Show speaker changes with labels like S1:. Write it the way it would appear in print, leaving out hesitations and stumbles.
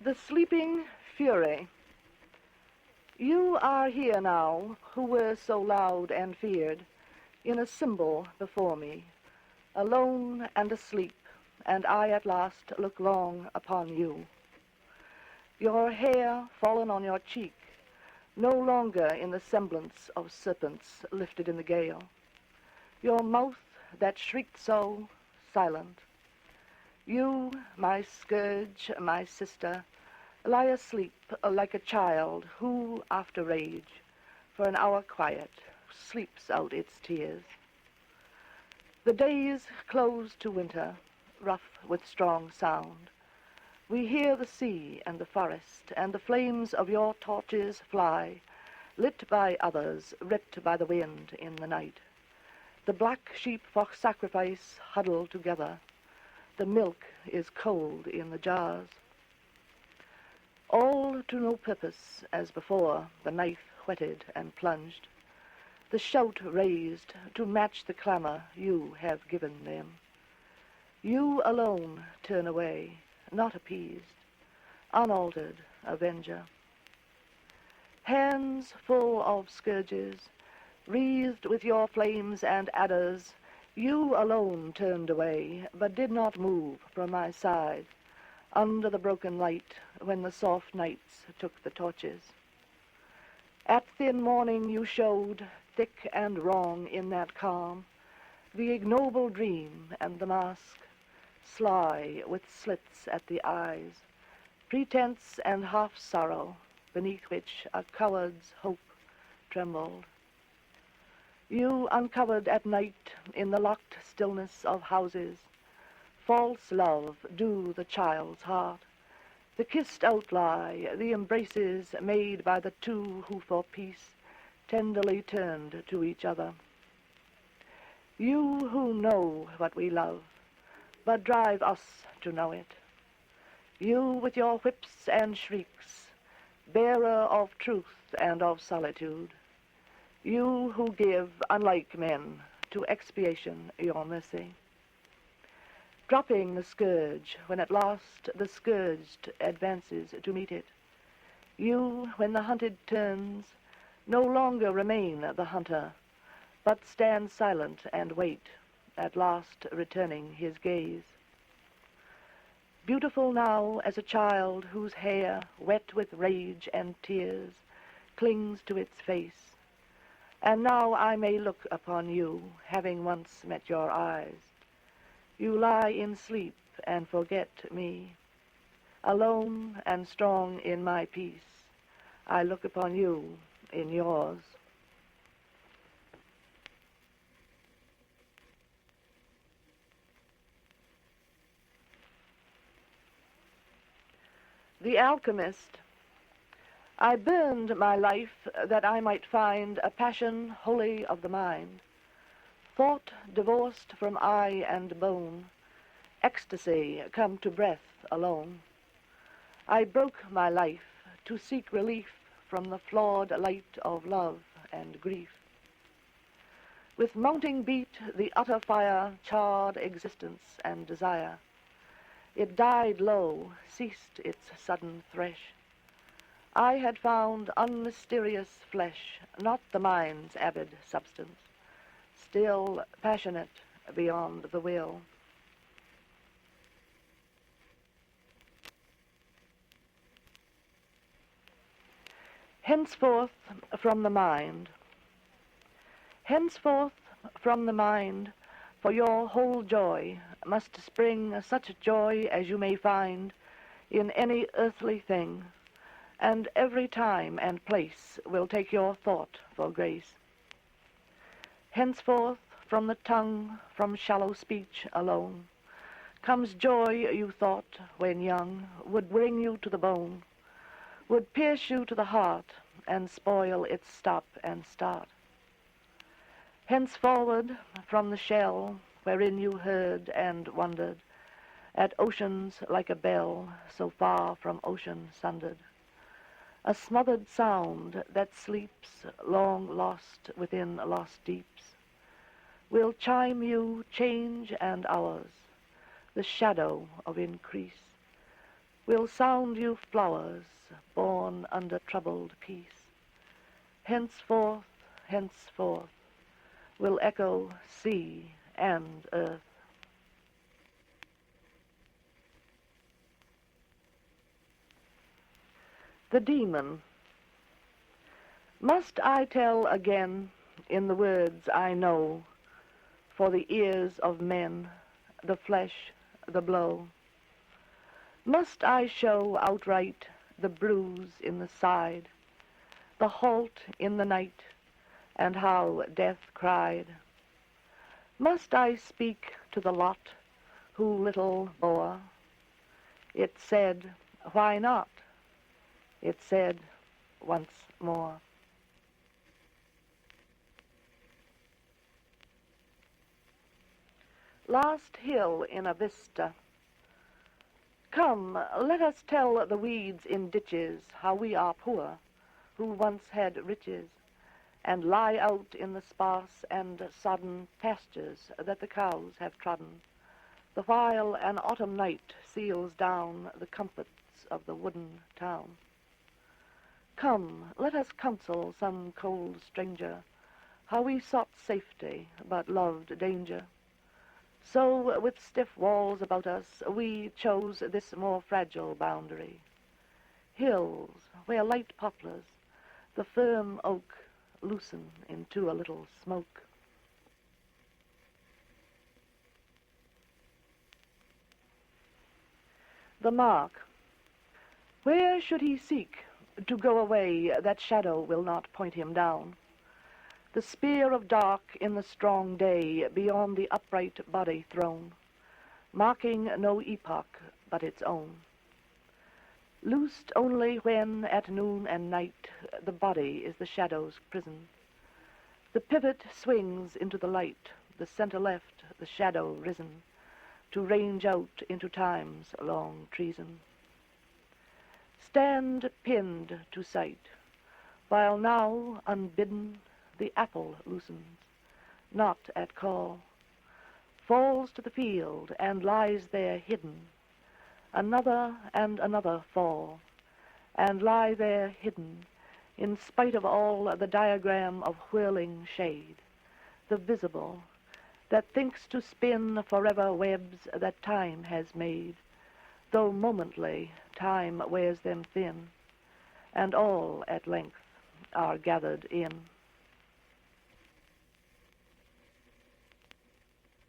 S1: The sleeping fury. You are here now, who were so loud and feared, in a symbol before me, alone and asleep, and I at last look long upon you. Your hair fallen on your cheek, no longer in the semblance of serpents lifted in the gale. Your mouth that shrieked so, silent. You, my scourge, my sister, lie asleep like a child who, after rage, for an hour quiet, sleeps out its tears. The days close to winter, rough with strong sound. We hear the sea and the forest, and the flames of your torches fly, lit by others, ripped by the wind in the night. The black sheep for sacrifice huddle together. The milk is cold in the jars. All to no purpose as before, the knife whetted and plunged. The shout raised to match the clamor you have given them. You alone turn away, not appeased, unaltered avenger. Hands full of scourges, wreathed with your flames and adders, you alone turned away, but did not move from my side, under the broken light, when the soft nights took the torches. At thin morning you showed, thick and wrong in that calm, the ignoble dream and the mask, sly with slits at the eyes, pretense and half-sorrow, beneath which a coward's hope trembled. You uncovered at night in the locked stillness of houses, false love do the child's heart, the kissed out lie, the embraces made by the two who for peace tenderly turned to each other. You who know what we love, but drive us to know it. You with your whips and shrieks, bearer of truth and of solitude. You who give, unlike men, to expiation your mercy. Dropping the scourge when at last the scourged advances to meet it. You, when the hunted turns, no longer remain the hunter, but stand silent and wait, at last returning his gaze. Beautiful now as a child whose hair, wet with rage and tears, clings to its face. And now I may look upon you, having once met your eyes. You lie in sleep and forget me. Alone and strong in my peace, I look upon you in yours. The Alchemist. I burned my life that I might find a passion wholly of the mind, thought divorced from eye and bone, ecstasy come to breath alone. I broke my life to seek relief from the flawed light of love and grief. With mounting beat the utter fire charred existence and desire. It died low, ceased its sudden thresh. I had found unmysterious flesh, not the mind's avid substance, still passionate beyond the will. Henceforth from the mind. Henceforth from the mind, for your whole joy must spring such joy as you may find in any earthly thing, and every time and place will take your thought for grace. Henceforth from the tongue, from shallow speech alone, comes joy you thought, when young, would bring you to the bone, would pierce you to the heart, and spoil its stop and start. Henceforward from the shell, wherein you heard and wondered, at oceans like a bell, so far from ocean sundered, a smothered sound that sleeps, long lost within lost deeps, will chime you change and hours, the shadow of increase, will sound you flowers born under troubled peace. Henceforth, henceforth, will echo sea and earth. The Daemon. Must I tell again in the words I know, for the ears of men, the flesh, the blow? Must I show outright the bruise in the side, the halt in the night, and how death cried? Must I speak to the lot who little bore? It said, why not? It said once more. Last hill in a vista. Come, let us tell the weeds in ditches how we are poor, who once had riches, and lie out in the sparse and sodden pastures that the cows have trodden, the while an autumn night seals down the comforts of the wooden town. Come, let us counsel some cold stranger how we sought safety but loved danger. So, with stiff walls about us, we chose this more fragile boundary. Hills where light poplars, the firm oak, loosen into a little smoke. The mark. Where should he seek to go away that shadow will not point him down? The spear of dark in the strong day beyond the upright body thrown, marking no epoch but its own. Loosed only when at noon and night the body is the shadow's prison. The pivot swings into the light, the center left, the shadow risen, to range out into time's long treason. Stand pinned to sight, while now, unbidden, the apple loosens, not at call, falls to the field and lies there hidden. Another and another fall, and lie there hidden, in spite of all the diagram of whirling shade, the visible, that thinks to spin forever webs that time has made, though momently time wears them thin, and all at length are gathered in.